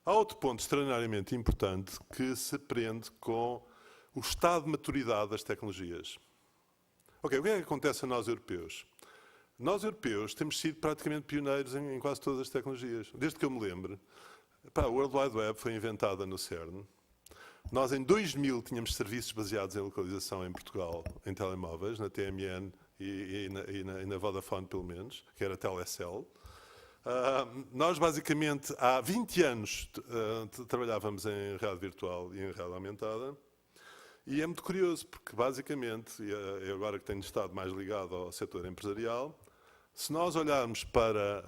Há outro ponto extraordinariamente importante que se prende com o estado de maturidade das tecnologias. Ok, o que é que acontece a nós europeus? Nós europeus temos sido praticamente pioneiros em quase todas as tecnologias. Desde que eu me lembro, a World Wide Web foi inventada no CERN. Nós em 2000 tínhamos serviços baseados em localização em Portugal, em telemóveis, na TMN e na Vodafone pelo menos, que era a Telecel. Nós, basicamente, há 20 anos trabalhávamos em realidade virtual e em realidade aumentada. E é muito curioso, porque, basicamente, eu agora que tenho estado mais ligado ao setor empresarial, se nós olharmos para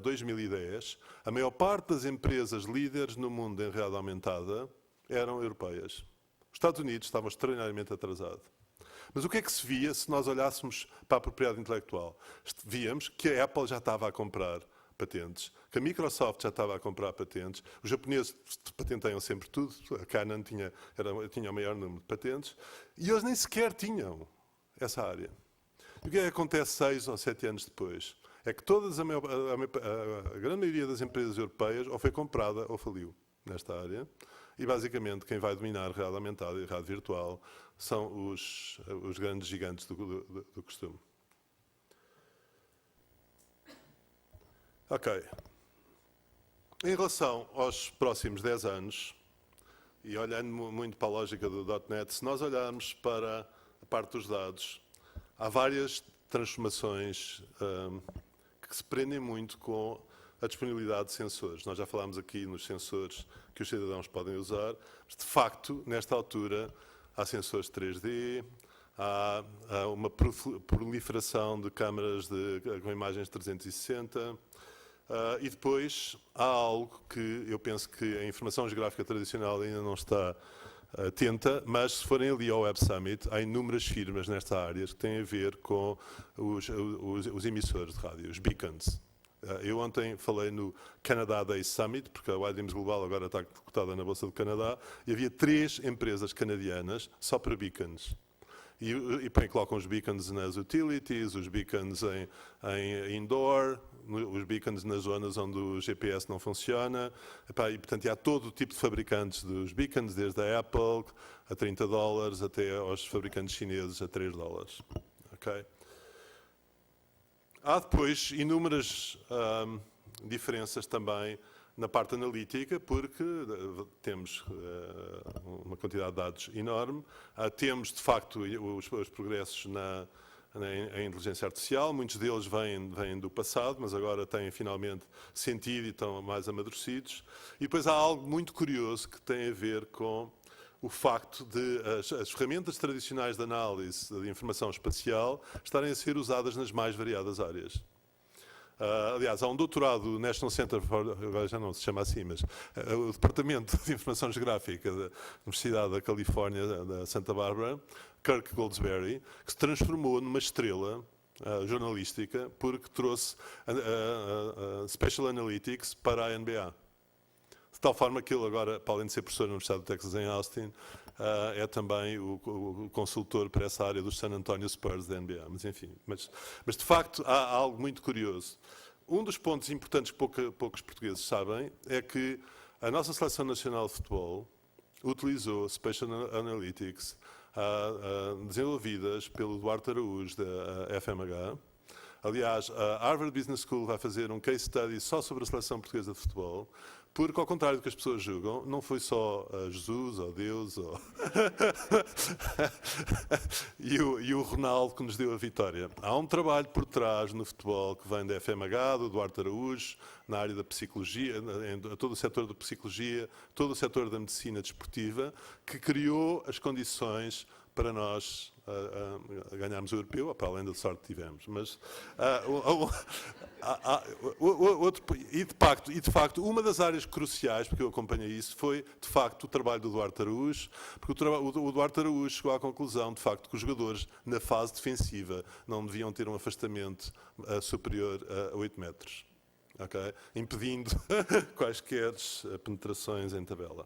2010, a maior parte das empresas líderes no mundo em realidade aumentada eram europeias. Os Estados Unidos estavam extraordinariamente atrasados. Mas o que é que se via se nós olhássemos para a propriedade intelectual? Víamos que a Apple já estava a comprar patentes, que a Microsoft já estava a comprar patentes, os japoneses patenteiam sempre tudo, a Canon tinha o maior número de patentes, e eles nem sequer tinham essa área. E o que é que acontece 6 ou 7 anos depois? É que a grande maioria das empresas europeias ou foi comprada ou faliu nesta área, e basicamente quem vai dominar a realidade aumentada e a realidade virtual são os grandes gigantes do costume. Ok. Em relação aos próximos 10 anos, e olhando muito para a lógica do .NET, se nós olharmos para a parte dos dados, há várias transformações que se prendem muito com a disponibilidade de sensores. Nós já falámos aqui nos sensores que os cidadãos podem usar, mas de facto, nesta altura, há sensores 3D, há uma proliferação de câmaras com imagens 360, e depois há algo que eu penso que a informação geográfica tradicional ainda não está atenta, mas se forem ali ao Web Summit, há inúmeras firmas nesta área que têm a ver com os emissores de rádio, os beacons. Eu ontem falei no Canada Day Summit, porque a Widens Global agora está cotada na Bolsa do Canadá, e havia 3 empresas canadianas só para beacons. E colocam os beacons nas utilities, os beacons em indoor, os beacons nas zonas onde o GPS não funciona. E, portanto, há todo o tipo de fabricantes dos beacons, desde a Apple a $30 até aos fabricantes chineses a $3. Okay? Há depois inúmeras diferenças também na parte analítica, porque temos uma quantidade de dados enorme, temos de facto os progressos na inteligência artificial, muitos deles vêm do passado, mas agora têm finalmente sentido e estão mais amadurecidos. E depois há algo muito curioso que tem a ver com o facto de as ferramentas tradicionais de análise de informação espacial estarem a ser usadas nas mais variadas áreas. Aliás, há um doutorado do National Center for, agora já não se chama assim, mas o Departamento de Informação Geográfica da Universidade da Califórnia, da Santa Bárbara, Kirk Goldsberry, que se transformou numa estrela jornalística porque trouxe Special Analytics para a NBA. De tal forma que ele agora, para além de ser professor na Universidade do Texas em Austin, é também o consultor para essa área dos San Antonio Spurs da NBA. Mas enfim, mas de facto há algo muito curioso. Um dos pontos importantes que poucos portugueses sabem é que a nossa Seleção Nacional de Futebol utilizou Spatial Analytics desenvolvidas pelo Duarte Araújo da FMH. Aliás, a Harvard Business School vai fazer um case study só sobre a seleção portuguesa de futebol, porque, ao contrário do que as pessoas julgam, não foi só Jesus ou Deus e o Ronaldo que nos deu a vitória. Há um trabalho por trás no futebol que vem da FMH, do Duarte Araújo, na área da psicologia, em todo o setor da psicologia, todo o setor da medicina desportiva, que criou as condições para nós ganharmos o europeu, para além da sorte que tivemos. Mas, de facto, uma das áreas cruciais, porque eu acompanhei isso, foi, de facto, o trabalho do Duarte Araújo, porque o Duarte Araújo chegou à conclusão, de facto, que os jogadores, na fase defensiva, não deviam ter um afastamento superior a 8 metros, okay? Impedindo quaisquer penetrações em tabela.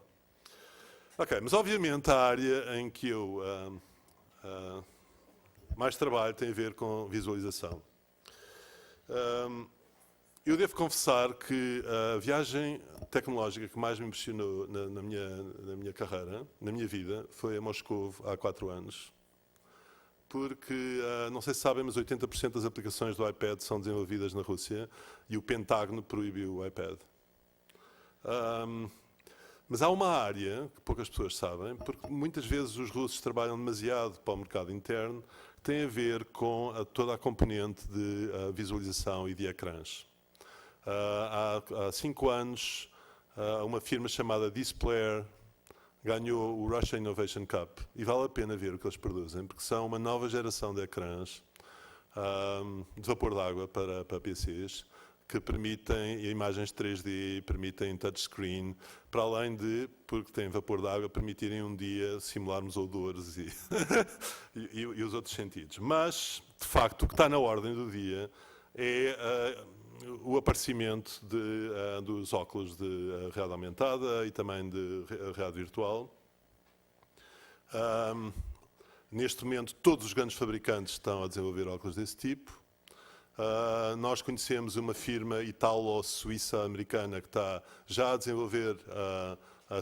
Ok, mas obviamente a área em que eu mais trabalho tem a ver com visualização. Eu devo confessar que a viagem tecnológica que mais me impressionou na minha carreira, na minha vida, foi a Moscou há 4 anos. Porque, não sei se sabem, mas 80% das aplicações do iPad são desenvolvidas na Rússia e o Pentágono proibiu o iPad. Mas há uma área que poucas pessoas sabem, porque muitas vezes os russos trabalham demasiado para o mercado interno, que tem a ver com toda a componente de visualização e de ecrãs. Há 5 anos, uma firma chamada Displayer ganhou o Russia Innovation Cup e vale a pena ver o que eles produzem, porque são uma nova geração de ecrãs de vapor d'água para PCs, que permitem imagens 3D, permitem touchscreen, para além de, porque têm vapor d'água, permitirem um dia simularmos odores e os outros sentidos. Mas, de facto, o que está na ordem do dia é o aparecimento dos óculos de realidade aumentada e também de realidade virtual. Neste momento, todos os grandes fabricantes estão a desenvolver óculos desse tipo. Nós conhecemos uma firma italo-suíça-americana que está já a desenvolver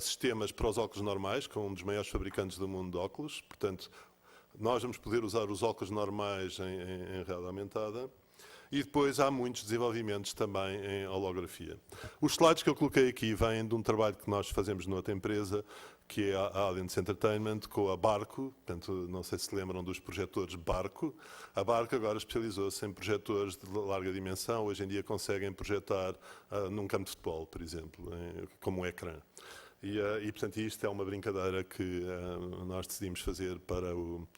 sistemas para os óculos normais, com um dos maiores fabricantes do mundo de óculos. Portanto, nós vamos poder usar os óculos normais em realidade aumentada. E depois há muitos desenvolvimentos também em holografia. Os slides que eu coloquei aqui vêm de um trabalho que nós fazemos noutra empresa, que é a Audience Entertainment, com a Barco. Portanto, não sei se lembram dos projetores Barco. A Barco agora especializou-se em projetores de larga dimensão. Hoje em dia conseguem projetar num campo de futebol, por exemplo, como um ecrã. E portanto, isto é uma brincadeira que nós decidimos fazer para o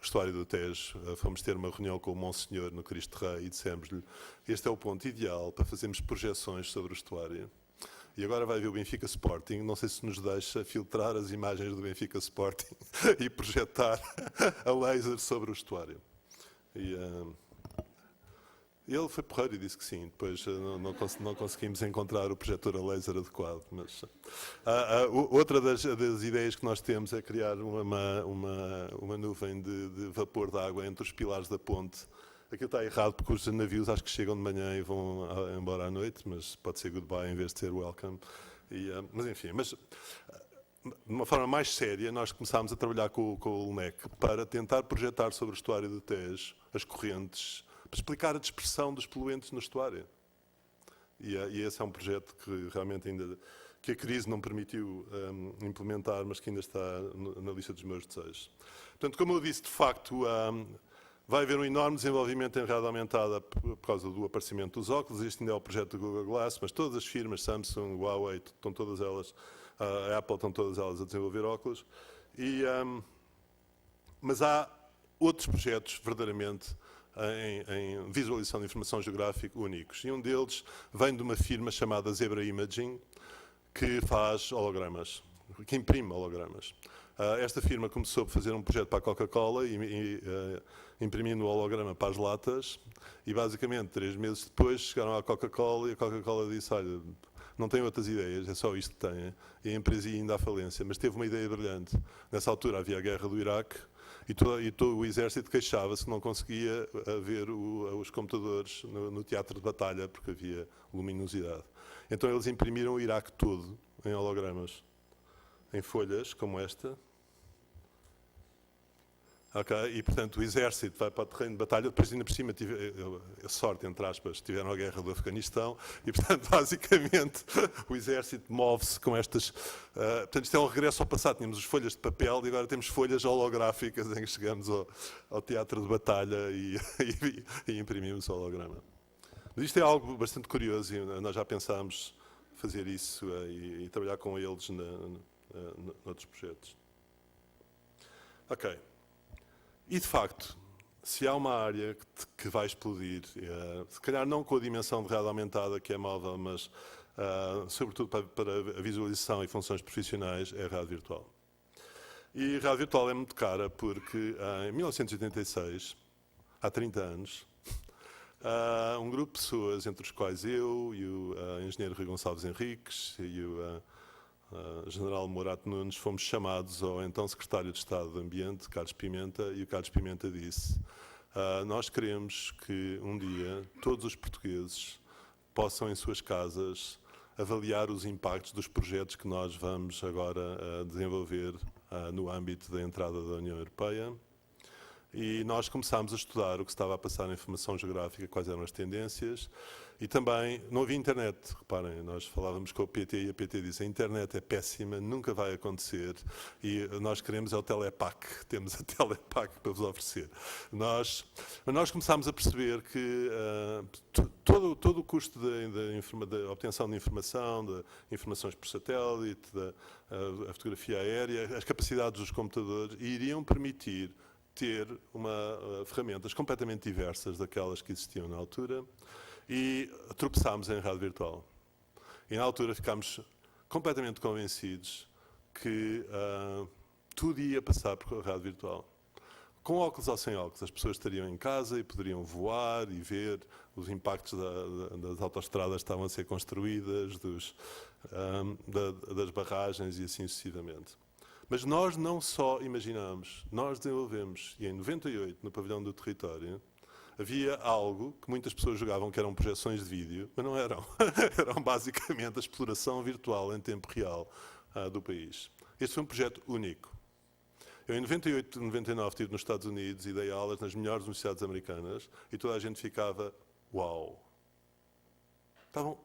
estuário do Tejo. Fomos ter uma reunião com o Monsenhor no Cristo Rei e dissemos-lhe: este é o ponto ideal para fazermos projeções sobre o estuário. E agora vai ver o Benfica Sporting, não sei se nos deixa filtrar as imagens do Benfica Sporting e projetar a laser sobre o estuário. E ele foi porreiro e disse que sim. Depois não conseguimos encontrar o projetor a laser adequado. Mas outra das ideias que nós temos é criar uma nuvem de vapor de água entre os pilares da ponte. Aquilo está errado porque os navios acho que chegam de manhã e vão embora à noite, mas pode ser goodbye em vez de ser welcome. Mas enfim, de uma forma mais séria, nós começámos a trabalhar com o LNEC para tentar projetar sobre o estuário do Tejo as correntes, para explicar a dispersão dos poluentes no estuário. E esse é um projeto que realmente que a crise não permitiu implementar, mas que ainda está na lista dos meus desejos. Portanto, como eu disse, de facto, vai haver um enorme desenvolvimento em realidade aumentada por causa do aparecimento dos óculos. Este ainda é o projeto do Google Glass, mas todas as firmas, Samsung, Huawei, estão todas elas, a Apple, estão todas elas a desenvolver óculos. Mas há outros projetos, verdadeiramente, em visualização de informação geográfica únicos. E um deles vem de uma firma chamada Zebra Imaging, que faz hologramas, que imprime hologramas. Esta firma começou por fazer um projeto para a Coca-Cola imprimindo o holograma para as latas e basicamente 3 meses depois chegaram à Coca-Cola e a Coca-Cola disse: olha, não tem outras ideias, é só isto que tem. E a empresa ia ainda à falência, mas teve uma ideia brilhante. Nessa altura havia a guerra do Iraque e todo o exército queixava-se que não conseguia ver os computadores no teatro de batalha porque havia luminosidade. Então eles imprimiram o Iraque todo em hologramas, em folhas como esta. Okay? E, portanto, o exército vai para o terreno de batalha, depois ainda por cima, sorte, entre aspas, tiveram a guerra do Afeganistão, e, portanto, basicamente, o exército move-se com estas... portanto, isto é um regresso ao passado. Tínhamos as folhas de papel e agora temos folhas holográficas em que chegamos ao teatro de batalha e imprimimos o holograma. Mas isto é algo bastante curioso e nós já pensámos fazer isso e trabalhar com eles noutros projetos. Ok. E, de facto, se há uma área que vai explodir, se calhar não com a dimensão de realidade aumentada, que é móvel, mas sobretudo para a visualização e funções profissionais, é a realidade virtual. E a realidade virtual é muito cara porque em 1986, há 30 anos, um grupo de pessoas, entre os quais eu e o engenheiro Rui Gonçalves Henriques e o General Morato Nunes, fomos chamados ao então Secretário de Estado do Ambiente, Carlos Pimenta, e o Carlos Pimenta disse: nós queremos que um dia todos os portugueses possam em suas casas avaliar os impactos dos projetos que nós vamos agora desenvolver no âmbito da entrada da União Europeia. E nós começámos a estudar o que estava a passar na informação geográfica, quais eram as tendências, e também não havia internet. Reparem, nós falávamos com o PT e a PT disse: a internet é péssima, nunca vai acontecer, e nós queremos é o Telepac, temos a Telepac para vos oferecer. Nós começámos a perceber que todo o custo da obtenção de informação, de informações por satélite, a fotografia aérea, as capacidades dos computadores iriam permitir ter ferramentas completamente diversas daquelas que existiam na altura, e tropeçámos em rádio virtual. E na altura ficámos completamente convencidos que tudo ia passar por rádio virtual. Com óculos ou sem óculos, as pessoas estariam em casa e poderiam voar e ver os impactos das autoestradas que estavam a ser construídas, das barragens e assim sucessivamente. Mas nós não só imaginámos, nós desenvolvemos, e em 98, no Pavilhão do Território, havia algo que muitas pessoas julgavam que eram projeções de vídeo, mas não eram. Eram basicamente a exploração virtual em tempo real do país. Este foi um projeto único. Eu, em 98, 99, estive nos Estados Unidos e dei aulas nas melhores universidades americanas e toda a gente ficava, uau!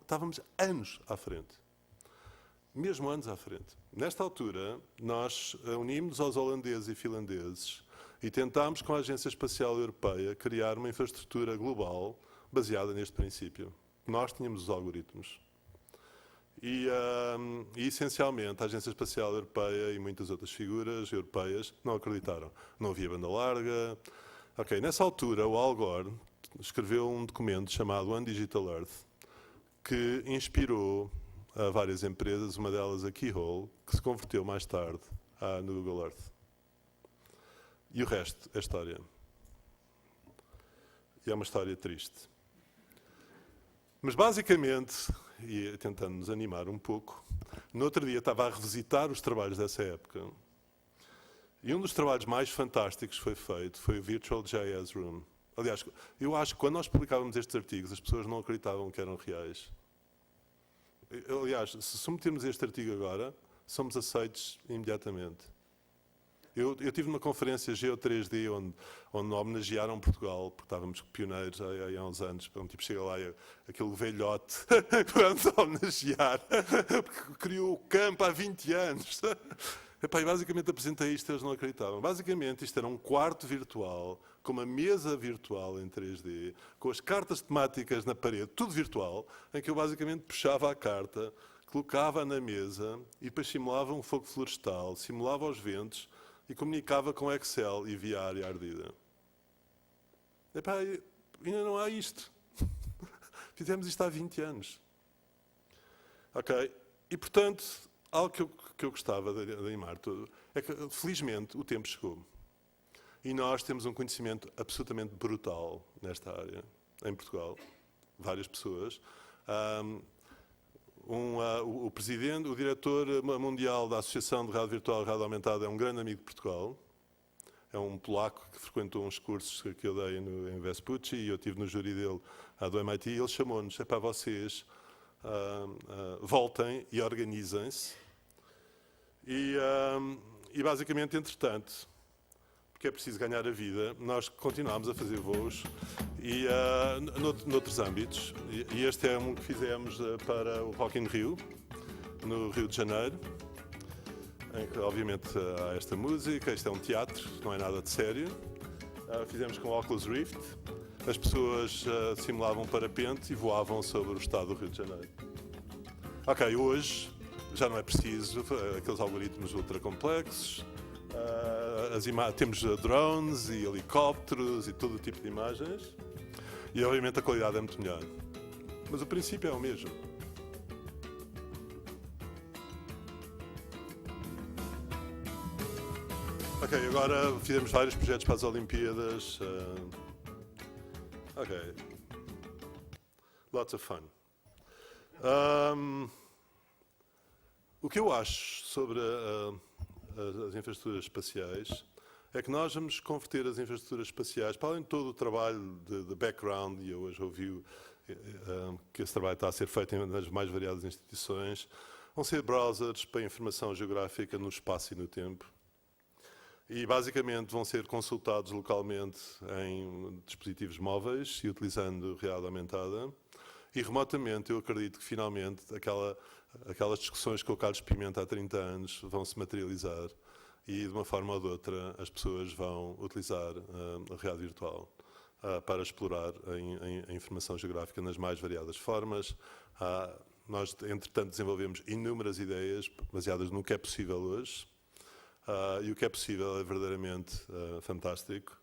Estávamos anos à frente. Mesmo anos à frente. Nesta altura, nós unimos aos holandeses e finlandeses e tentámos, com a Agência Espacial Europeia, criar uma infraestrutura global baseada neste princípio. Nós tínhamos os algoritmos. E, essencialmente, a Agência Espacial Europeia e muitas outras figuras europeias não acreditaram. Não havia banda larga. Ok, nessa altura, o Al Gore escreveu um documento chamado One Digital Earth, que inspirou a várias empresas, uma delas a Keyhole, que se converteu mais tarde no Google Earth. E o resto é história. E é uma história triste. Mas basicamente, e tentando nos animar um pouco, no outro dia estava a revisitar os trabalhos dessa época, e um dos trabalhos mais fantásticos que foi feito foi o Virtual JS Room. Aliás, eu acho que quando nós publicávamos estes artigos, as pessoas não acreditavam que eram reais. Aliás, se submetermos este artigo agora, somos aceitos imediatamente. Eu tive numa conferência Geo3D onde homenagearam Portugal, porque estávamos pioneiros há uns anos. Um tipo chega lá e aquele velhote, vamos homenagear, porque criou o campo há 20 anos. Epá, e basicamente apresentei isto e eles não acreditavam. Basicamente isto era um quarto virtual, com uma mesa virtual em 3D, com as cartas temáticas na parede, tudo virtual, em que eu basicamente puxava a carta, colocava na mesa e depois simulava um fogo florestal, simulava os ventos e comunicava com Excel e via área ardida. Epá, ainda não há isto. Fizemos isto há 20 anos. Ok? E, portanto, algo que eu gostava de animar tudo é que, felizmente, o tempo chegou. E nós temos um conhecimento absolutamente brutal nesta área, em Portugal. Várias pessoas. O presidente, o diretor mundial da Associação de Rádio Virtual e Rádio Aumentada é um grande amigo de Portugal. É um polaco que frequentou uns cursos que eu dei em Vespucci e eu estive no júri dele do MIT e ele chamou-nos, é para vocês voltem e organizem-se. E basicamente, entretanto, porque é preciso ganhar a vida, nós continuámos a fazer voos e noutros âmbitos. E este é um que fizemos para o Rock in Rio, no Rio de Janeiro, em que obviamente há esta música, isto é um teatro, não é nada de sério. Fizemos com o Oculus Rift, as pessoas simulavam parapente e voavam sobre o estado do Rio de Janeiro. Ok, hoje já não é preciso aqueles algoritmos ultra complexos. Temos drones e helicópteros e todo o tipo de imagens e obviamente a qualidade é muito melhor, mas o princípio é o mesmo. Ok, agora fizemos vários projetos para as Olimpíadas. Ok, lots of fun. O que eu acho sobre as infraestruturas espaciais é que nós vamos converter as infraestruturas espaciais, para além de todo o trabalho de background, e eu hoje ouvi que esse trabalho está a ser feito nas mais variadas instituições. Vão ser browsers para informação geográfica no espaço e no tempo. E basicamente vão ser consultados localmente em dispositivos móveis e utilizando realidade aumentada. E remotamente eu acredito que finalmente aquelas discussões com o Carlos Pimenta há 30 anos vão se materializar e de uma forma ou de outra as pessoas vão utilizar a realidade virtual para explorar a informação geográfica nas mais variadas formas. Nós, entretanto, desenvolvemos inúmeras ideias baseadas no que é possível hoje. E o que é possível é verdadeiramente fantástico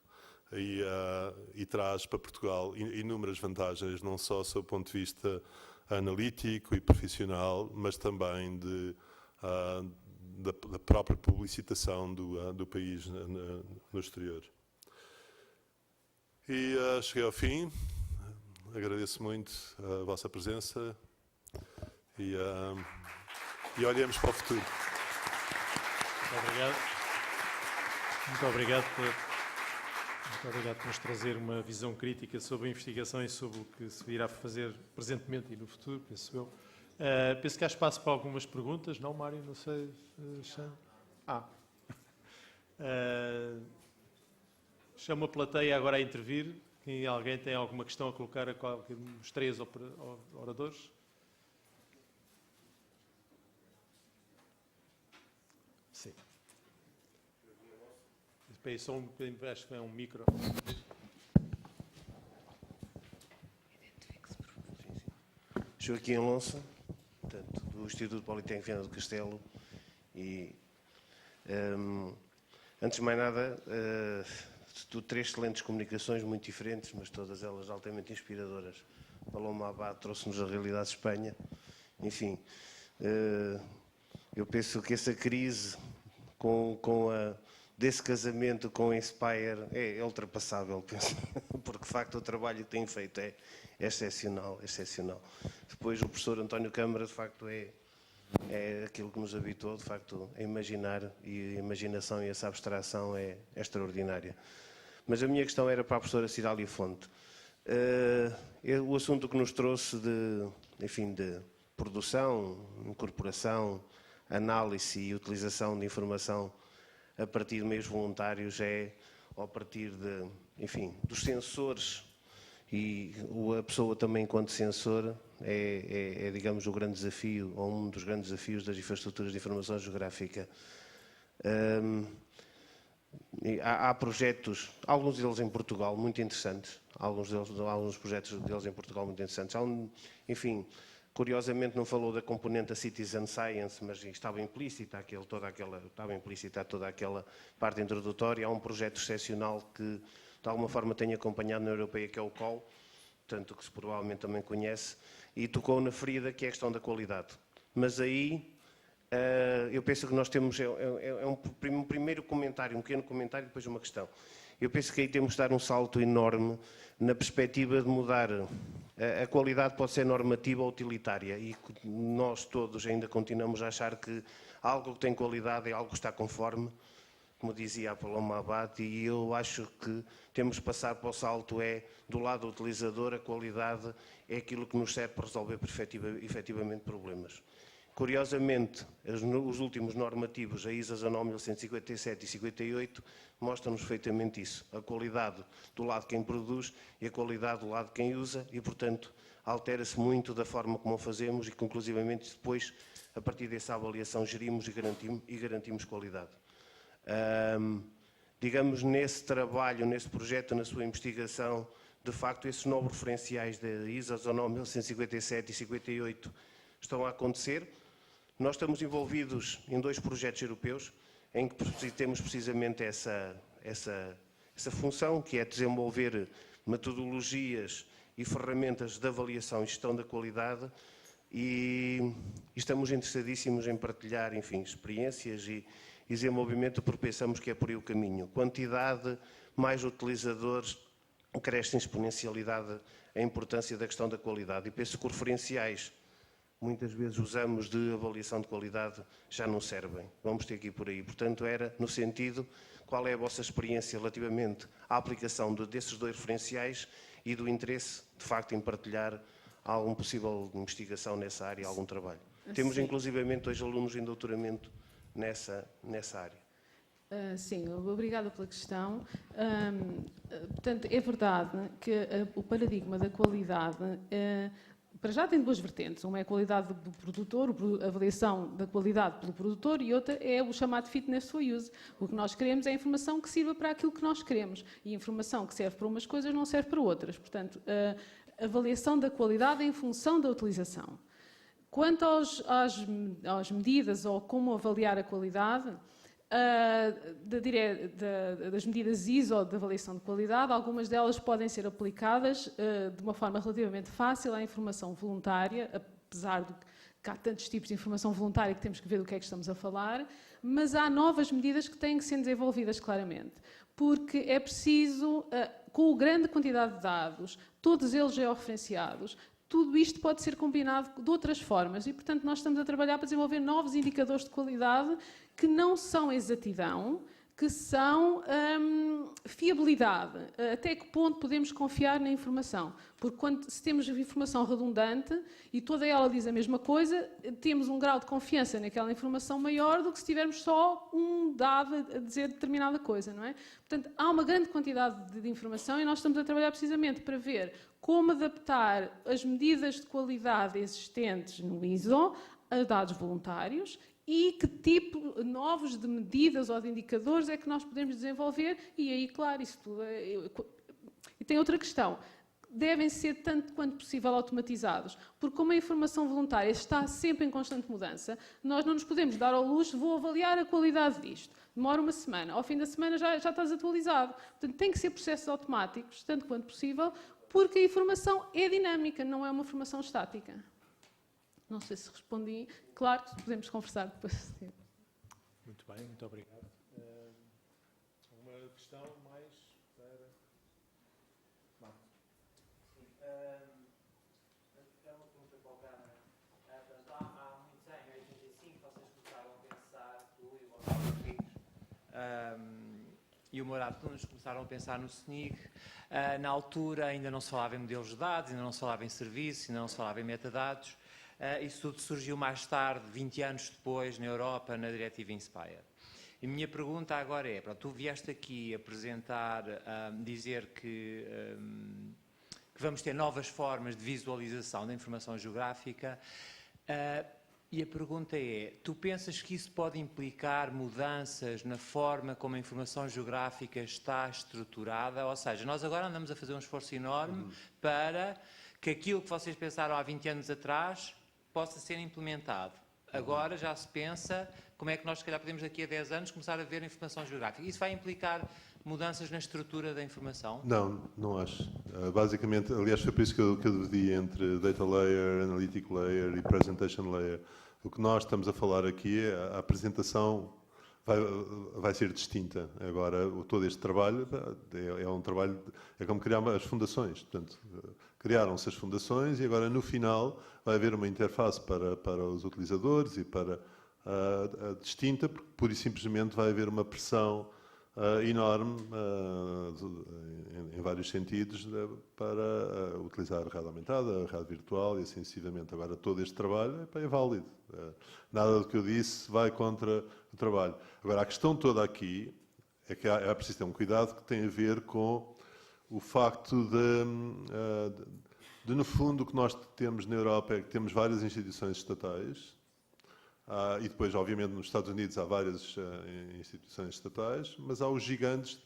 e traz para Portugal inúmeras vantagens, não só sob o ponto de vista analítico e profissional, mas também da própria publicitação do país no exterior. E cheguei ao fim. Agradeço muito a vossa presença e olhemos para o futuro. Muito obrigado. Muito obrigado por nos trazer uma visão crítica sobre a investigação e sobre o que se virá a fazer presentemente e no futuro, penso eu. Penso que há espaço para algumas perguntas. Não, Mário? Não sei. Chamo a plateia agora a intervir. Se alguém tem alguma questão a colocar a qualquer dos três oradores. Sim. Espera aí, só acho que é um micro. Joaquim Alonso, portanto, do Instituto Politécnico Viana do Castelo. E, antes de mais nada, três excelentes comunicações, muito diferentes, mas todas elas altamente inspiradoras. Paloma Abad trouxe-nos a realidade de Espanha. Enfim, eu penso que essa crise desse casamento com a Inspire é ultrapassável, penso, porque de facto o trabalho que tem feito é excepcional, excepcional. Depois o professor António Câmara, de facto, é aquilo que nos habituou, de facto, a imaginar, e a imaginação e essa abstração é extraordinária. Mas a minha questão era para a professora Cidália Fonte. O assunto que nos trouxe de produção, incorporação, análise e utilização de informação a partir de meios voluntários a partir dos sensores, e a pessoa também enquanto sensor digamos, o grande desafio, ou um dos grandes desafios das infraestruturas de informação geográfica. Há projetos, alguns deles em Portugal, muito interessantes, alguns projetos deles em Portugal muito interessantes. Curiosamente não falou da componente da Citizen Science, mas estava implícita toda aquela parte introdutória. Há um projeto excepcional que, de alguma forma, tenho acompanhado na Europeia, que é o COL, portanto, que se provavelmente também conhece, e tocou na ferida, que é a questão da qualidade. Mas aí, eu penso que nós temos, um primeiro comentário, um pequeno comentário e depois uma questão. Eu penso que aí temos de dar um salto enorme na perspectiva de mudar. A qualidade pode ser normativa ou utilitária, e nós todos ainda continuamos a achar que algo que tem qualidade é algo que está conforme, como dizia a Paloma Abad, e eu acho que temos de passar para o salto, do lado do utilizador, a qualidade é aquilo que nos serve para resolver efetivamente problemas. Curiosamente, os últimos normativos, a ISA 19157 e 58, mostram-nos perfeitamente isso. A qualidade do lado de quem produz e a qualidade do lado de quem usa, e, portanto, altera-se muito da forma como o fazemos e que, inclusivamente, depois, a partir dessa avaliação, gerimos e garantimos qualidade. Digamos, nesse trabalho, nesse projeto, na sua investigação, de facto, esses novos referenciais da ISA 19157 e 58 estão a acontecer. Nós estamos envolvidos em 2 projetos europeus em que temos precisamente essa função, que é desenvolver metodologias e ferramentas de avaliação e gestão da qualidade, e estamos interessadíssimos em partilhar, experiências e desenvolvimento, porque pensamos que é por aí o caminho. Quantidade mais utilizadores, cresce em exponencialidade a importância da questão da qualidade, e penso que os referenciais muitas vezes usamos de avaliação de qualidade já não servem. Vamos ter que ir por aí. Portanto, era no sentido, qual é a vossa experiência relativamente à aplicação desses 2 referenciais e do interesse, de facto, em partilhar há alguma possível investigação nessa área, algum trabalho? Temos, Sim. inclusivamente, hoje alunos em doutoramento nessa área. Sim, obrigada pela questão. Portanto, é verdade que o paradigma da qualidade, para já tem duas vertentes. Uma é a qualidade do produtor, a avaliação da qualidade pelo produtor, e outra é o chamado fitness for use. O que nós queremos é a informação que sirva para aquilo que nós queremos. E a informação que serve para umas coisas não serve para outras. Portanto, a avaliação da qualidade é em função da utilização. Quanto às medidas ou como avaliar a qualidade, das medidas ISO de avaliação de qualidade, algumas delas podem ser aplicadas de uma forma relativamente fácil à informação voluntária, apesar de que há tantos tipos de informação voluntária que temos que ver do que é que estamos a falar, mas há novas medidas que têm que ser desenvolvidas claramente, porque é preciso, com a grande quantidade de dados, todos eles georreferenciados, tudo isto pode ser combinado de outras formas e, portanto, nós estamos a trabalhar para desenvolver novos indicadores de qualidade que não são exatidão, que são fiabilidade. Até que ponto podemos confiar na informação? Porque se temos informação redundante e toda ela diz a mesma coisa, temos um grau de confiança naquela informação maior do que se tivermos só um dado a dizer determinada coisa, não é? Portanto, há uma grande quantidade de informação e nós estamos a trabalhar precisamente para ver como adaptar as medidas de qualidade existentes no ISO a dados voluntários e que tipo novos de medidas ou de indicadores é que nós podemos desenvolver e aí, claro, isso tudo E tem outra questão. Devem ser tanto quanto possível automatizados, porque como a informação voluntária está sempre em constante mudança, nós não nos podemos dar ao luxo, vou avaliar a qualidade disto. Demora uma semana, ao fim da semana já estás atualizado. Portanto, tem que ser processos automáticos, tanto quanto possível, porque a informação é dinâmica, não é uma informação estática. Não sei se respondi. Claro que podemos conversar depois. Muito bem, muito obrigado. Alguma questão mais para... Marco? É uma pergunta para o Câmara. Há muitos anos, em 85, vocês começaram a pensar, tu e o Gonçalo Rodrigues, e o Mourado Tunes começaram a pensar no SNIG. Na altura ainda não se falava em modelos de dados, ainda não se falava em serviços, ainda não se falava em metadados. Isso tudo surgiu mais tarde, 20 anos depois, na Europa, na diretiva Inspire. E a minha pergunta agora é, tu vieste aqui apresentar, dizer que vamos ter novas formas de visualização da informação geográfica, e a pergunta é, tu pensas que isso pode implicar mudanças na forma como a informação geográfica está estruturada? Ou seja, nós agora andamos a fazer um esforço enorme para que aquilo que vocês pensaram há 20 anos atrás possa ser implementado. Agora já se pensa como é que nós, se calhar, podemos daqui a 10 anos começar a ver a informação geográfica. Isso vai implicar mudanças na estrutura da informação? Não, não acho. Basicamente, aliás, foi por isso que eu dividi entre Data Layer, Analytic Layer e Presentation Layer. O que nós estamos a falar aqui é a apresentação vai ser distinta. Agora, todo este trabalho é um trabalho, é como criar as fundações. Portanto, criaram-se as fundações e agora, no final, vai haver uma interface para os utilizadores e para distinta, porque pura e simplesmente vai haver uma pressão enorme, em vários sentidos, para utilizar a rede aumentada, a rede virtual e assim sucessivamente. Agora, todo este trabalho é válido. Nada do que eu disse vai contra o trabalho. Agora, a questão toda aqui é que é preciso ter um cuidado que tem a ver com o facto de, no fundo, o que nós temos na Europa é que temos várias instituições estatais, e depois, obviamente, nos Estados Unidos há várias instituições estatais, mas há os gigantes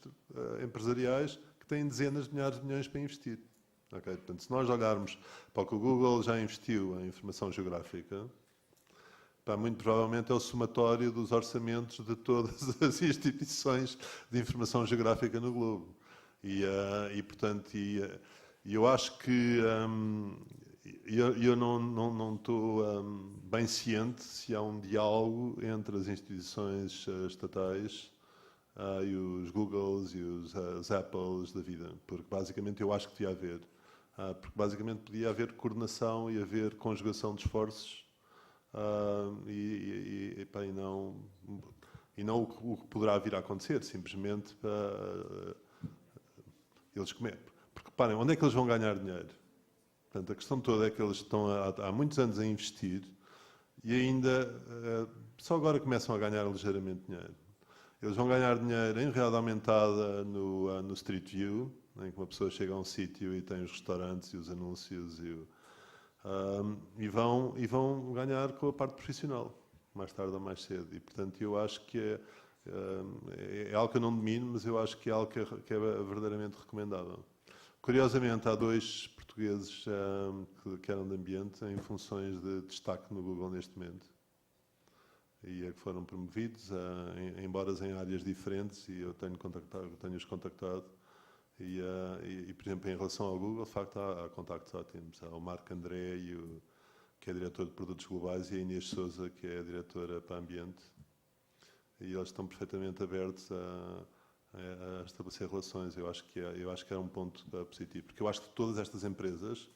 empresariais que têm dezenas de milhares de milhões para investir. Okay? Portanto, se nós olharmos para o que o Google já investiu em informação geográfica, muito provavelmente é o somatório dos orçamentos de todas as instituições de informação geográfica no globo. Portanto, eu acho que eu não estou bem ciente se há um diálogo entre as instituições estatais e os Googles e os Apples da vida, porque basicamente eu acho que devia haver. Porque basicamente podia haver coordenação e haver conjugação de esforços e não o que poderá vir a acontecer, simplesmente eles comerem. Porque reparem, onde é que eles vão ganhar dinheiro? Portanto, a questão toda é que eles estão há muitos anos a investir e ainda só agora começam a ganhar ligeiramente dinheiro. Eles vão ganhar dinheiro em realidade aumentada no Street View, em que uma pessoa chega a um sítio e tem os restaurantes e os anúncios e vão ganhar com a parte profissional, mais tarde ou mais cedo. E, portanto, eu acho que é algo que eu não domino, mas eu acho que é algo que é verdadeiramente recomendável. Curiosamente, há 2 portugueses que eram de ambiente em funções de destaque no Google neste momento e que foram promovidos, embora em áreas diferentes, e eu tenho-os contactado. E, por exemplo, em relação ao Google, de facto, há contactos ótimos. Há o Marco André, que é diretor de produtos globais, e a Inês Sousa, que é a diretora para ambiente. E eles estão perfeitamente abertos a estabelecer relações. Eu acho que é um ponto positivo, porque eu acho que todas estas empresas,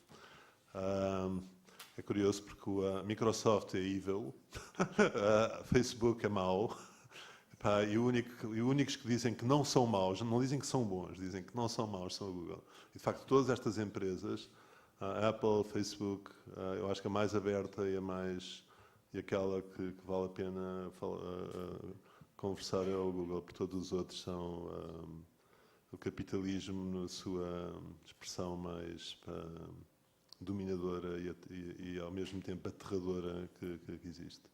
é curioso porque a Microsoft é evil, a Facebook é mau, e os únicos que dizem que não são maus, não dizem que são bons, dizem que não são maus, são o Google. E, de facto, todas estas empresas, a Apple, Facebook, eu acho que a mais aberta e aquela que vale a pena conversar é o Google, porque todos os outros são o capitalismo na sua expressão mais dominadora e ao mesmo tempo aterradora que existe.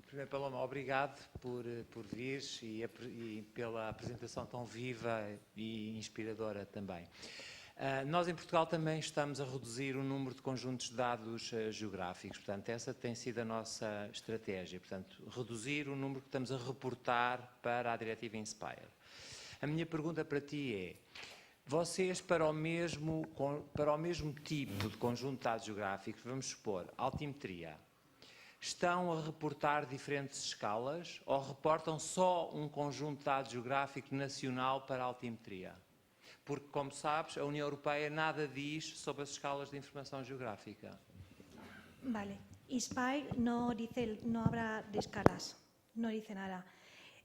Primeiro, Paloma, obrigado por vires e pela apresentação tão viva e inspiradora também. Nós, em Portugal, também estamos a reduzir o número de conjuntos de dados geográficos. Portanto, essa tem sido a nossa estratégia. Portanto, reduzir o número que estamos a reportar para a diretiva Inspire. A minha pergunta para ti é, vocês, para o mesmo tipo de conjunto de dados geográficos, vamos supor, altimetria, estão a reportar diferentes escalas ou reportam só um conjunto de dados geográfico nacional para a altimetria? Porque, como sabes, a União Europeia nada diz sobre as escalas de informação geográfica. Vale. Inspire no habla de escalas, no dice nada.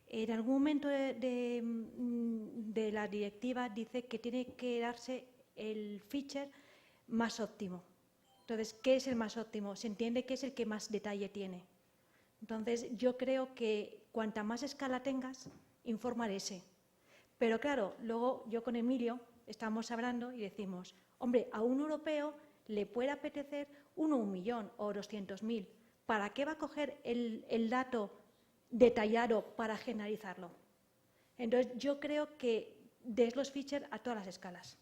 En algún momento de la directiva dice que tiene que darse el feature más óptimo. Entonces, ¿qué es el más óptimo? Se entiende que es el que más detalle tiene. Entonces, yo creo que cuanta más escala tengas, informar ese. Pero claro, luego yo con Emilio estamos hablando y decimos, hombre, a un europeo le puede apetecer 1.000.000 o 200.000. ¿Para qué va a coger el dato detallado para generalizarlo? Entonces, yo creo que des los features a todas las escalas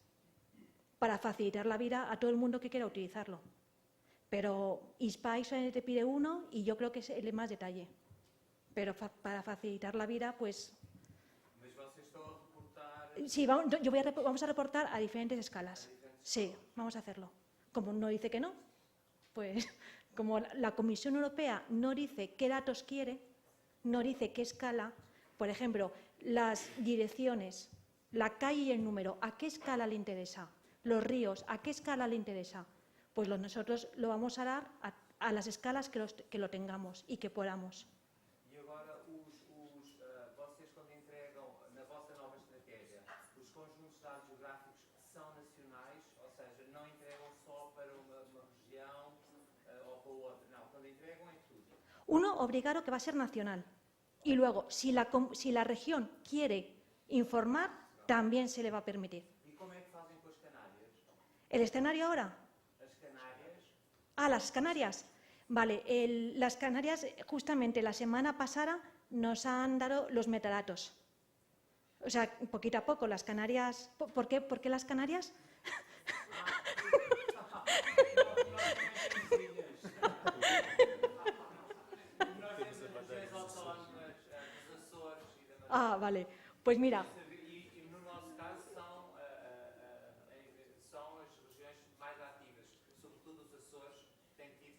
para facilitar la vida a todo el mundo que quiera utilizarlo. Pero Inspire solamente te pide uno y yo creo que es el de más detalle. Pero para facilitar la vida, pues... Sí, vamos a reportar a diferentes escalas. Sí, vamos a hacerlo. Como no dice que no, pues como la Comisión Europea no dice qué datos quiere, no dice qué escala, por ejemplo, las direcciones, la calle y el número, ¿a qué escala le interesa? Los ríos, ¿a qué escala le interesa? Pues nosotros lo vamos a dar a las escalas que lo tengamos y que podamos. E agora, vocês quando entregam na vossa nova estratégia, os conjuntos de dados geográficos são nacionais, ou seja, não entregam só para uma região ou para outra, não, quando entregam é tudo. Uno obligado que va a ser nacional. Y luego, si la región quiere informar, también se le va a permitir. E como é que fazem com as Canárias? ¿El escenario ahora? As Canárias? Ah, las Canarias. Vale, las Canarias, justamente la semana pasada, nos han dado los metadatos. O sea, poquito a poco, las Canarias... ¿Por qué las Canarias? Ah, vale. Pues mira... E no nosso caso são as regiões mais ativas, sobretudo os Açores, têm tido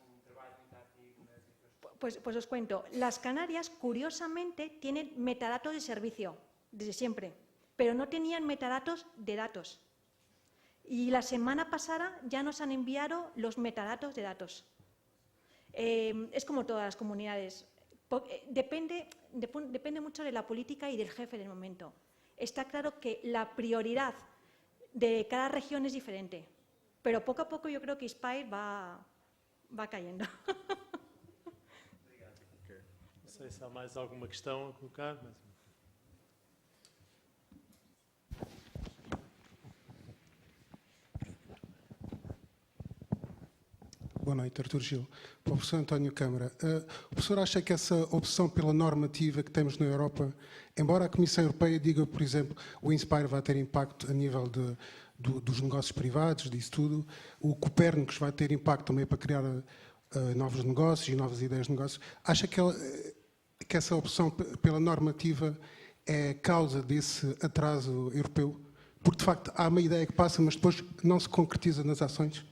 um trabalho muito ativo nas infraestruturas. Pues os cuento. Las Canarias, curiosamente, tienen metadatos de servicio, desde siempre, pero no tenían metadatos de datos. Y la semana pasada ya nos han enviado los metadatos de datos. Es como todas las comunidades. Depende mucho de la política y del jefe del momento. Está claro que la prioridad de cada región es diferente, pero poco a poco yo creo que Inspire va cayendo. Não sei se há mais alguma questão a colocar. Boa noite, Artur Gil. Para o professor António Câmara, o professor acha que essa opção pela normativa que temos na Europa, embora a Comissão Europeia diga, por exemplo, o Inspire vai ter impacto a nível dos negócios privados, disso tudo, o Copérnicos vai ter impacto também para criar novos negócios e novas ideias de negócios, acha que essa opção pela normativa é causa desse atraso europeu? Porque, de facto, há uma ideia que passa, mas depois não se concretiza nas ações?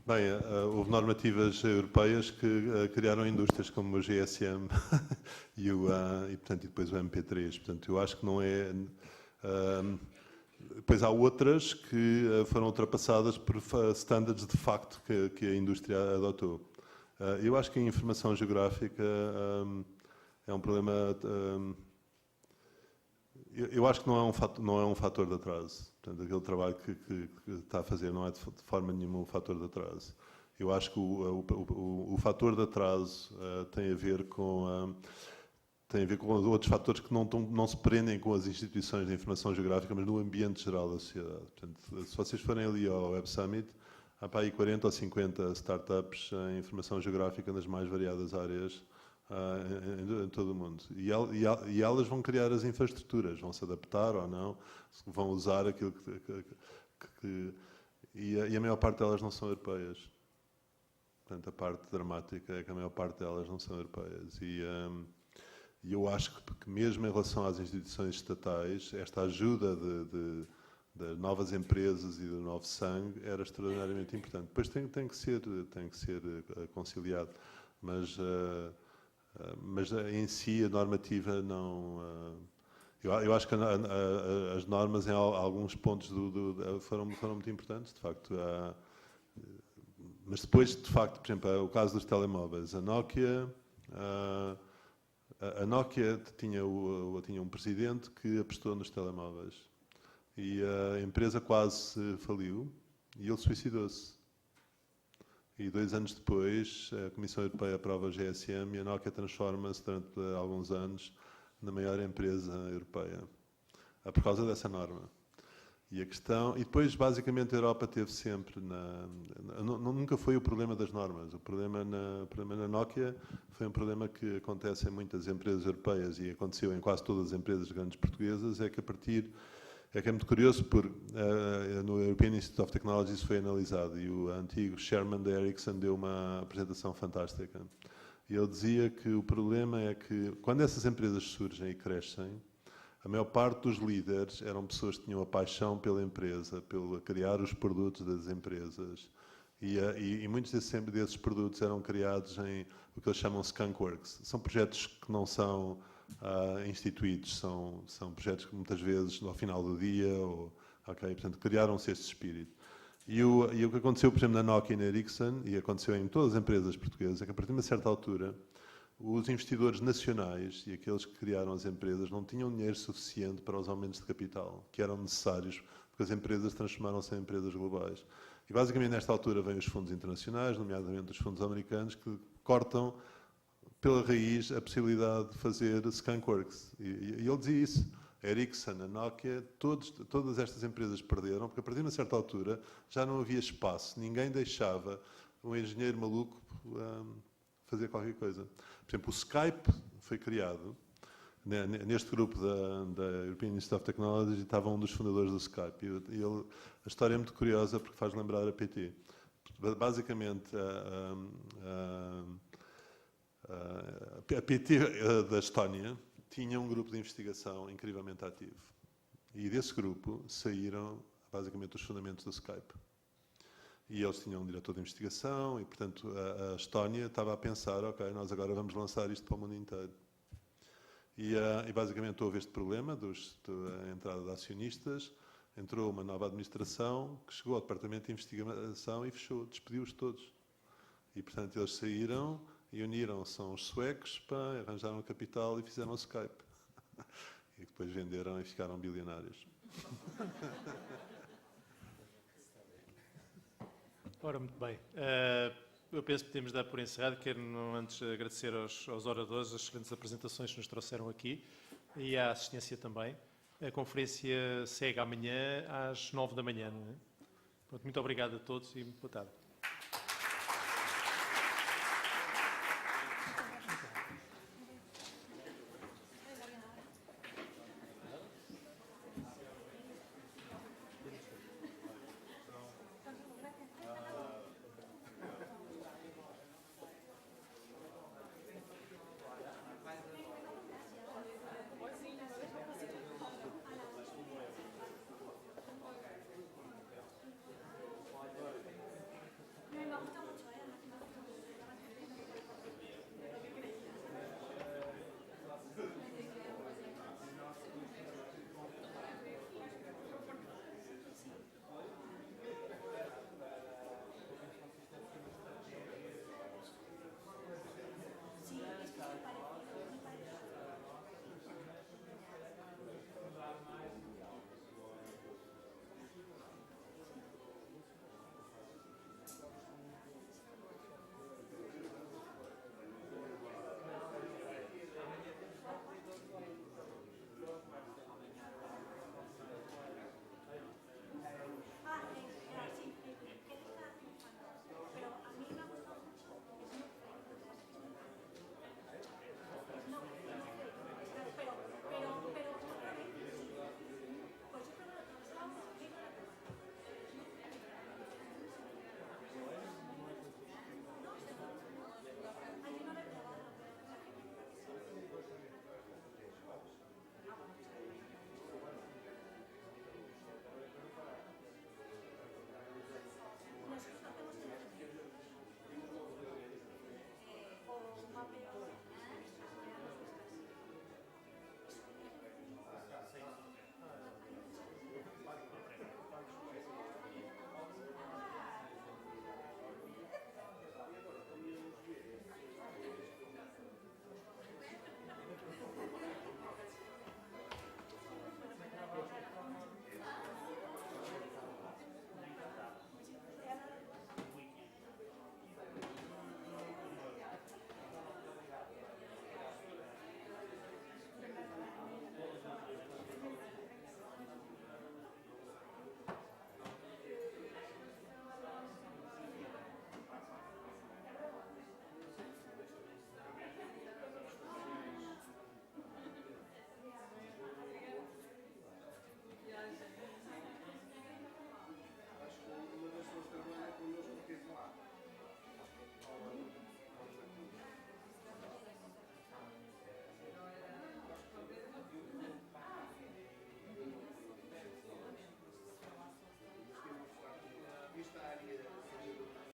Bem, houve normativas europeias que criaram indústrias como o GSM e depois o MP3. Portanto, eu acho que não é... Depois há outras que foram ultrapassadas por standards de facto que a indústria adotou. Eu acho que a informação geográfica é um problema... Eu acho que não é um fator de atraso. Portanto, aquele trabalho que está a fazer não é de forma nenhuma um fator de atraso. Eu acho que o fator de atraso tem a ver com outros fatores que não se prendem com as instituições de informação geográfica, mas no ambiente geral da sociedade. Portanto, se vocês forem ali ao Web Summit, há para aí 40 ou 50 startups em informação geográfica nas mais variadas áreas em todo o mundo. E elas vão criar as infraestruturas, vão se adaptar ou não, vão usar aquilo e a maior parte delas não são europeias. Portanto, a parte dramática é que a maior parte delas não são europeias. E eu acho que mesmo em relação às instituições estatais, esta ajuda de novas empresas e de novo sangue era extraordinariamente importante. Depois tem que ser conciliado, mas em si a normativa não... Eu acho que as normas em alguns pontos foram muito importantes, de facto. Mas depois, de facto, por exemplo, o caso dos telemóveis, a Nokia tinha um presidente que apostou nos telemóveis e a empresa quase faliu e ele suicidou-se. E 2 anos depois, a Comissão Europeia aprova o GSM e a Nokia transforma-se durante alguns anos na maior empresa europeia, por causa dessa norma. E depois, basicamente, a Europa teve sempre... nunca foi o problema das normas. O problema na Nokia foi um problema que acontece em muitas empresas europeias e aconteceu em quase todas as empresas grandes portuguesas, é que é muito curioso, porque no European Institute of Technology isso foi analisado e o antigo chairman da Ericsson deu uma apresentação fantástica. E ele dizia que o problema é que, quando essas empresas surgem e crescem, a maior parte dos líderes eram pessoas que tinham a paixão pela empresa, pelo criar os produtos das empresas. E muitos desses produtos eram criados em o que eles chamam Skunkworks. São projetos que não são instituídos, são projetos que muitas vezes ao final do dia, portanto, criaram-se este espírito. E o que aconteceu, por exemplo, na Nokia e na Ericsson, e aconteceu em todas as empresas portuguesas, é que a partir de uma certa altura, os investidores nacionais e aqueles que criaram as empresas não tinham dinheiro suficiente para os aumentos de capital, que eram necessários, porque as empresas transformaram-se em empresas globais. E basicamente nesta altura vêm os fundos internacionais, nomeadamente os fundos americanos, que cortam pela raiz a possibilidade de fazer skunkworks. E ele dizia isso. A Ericsson, a Nokia, todas estas empresas perderam, porque a partir de uma certa altura já não havia espaço, ninguém deixava um engenheiro maluco fazer qualquer coisa. Por exemplo, o Skype foi criado, neste grupo da European Institute of Technology estava um dos fundadores do Skype. A história é muito curiosa porque faz lembrar a PT. Basicamente, a PT da Estónia tinha um grupo de investigação incrivelmente ativo. E desse grupo saíram, basicamente, os fundamentos do Skype. E eles tinham um diretor de investigação e, portanto, a Estónia estava a pensar, ok, nós agora vamos lançar isto para o mundo inteiro. E basicamente houve este problema da entrada de acionistas, entrou uma nova administração que chegou ao departamento de investigação e fechou, despediu-os todos. E, portanto, eles saíram e uniram-se aos suecos para arranjaram capital e fizeram o Skype. E depois venderam e ficaram bilionários. Ora, muito bem. Eu penso que podemos dar por encerrado. Quero, antes, agradecer aos oradores as excelentes apresentações que nos trouxeram aqui e à assistência também. A conferência segue amanhã às 9 da manhã. Não é? Pronto, muito obrigado a todos e muito boa tarde.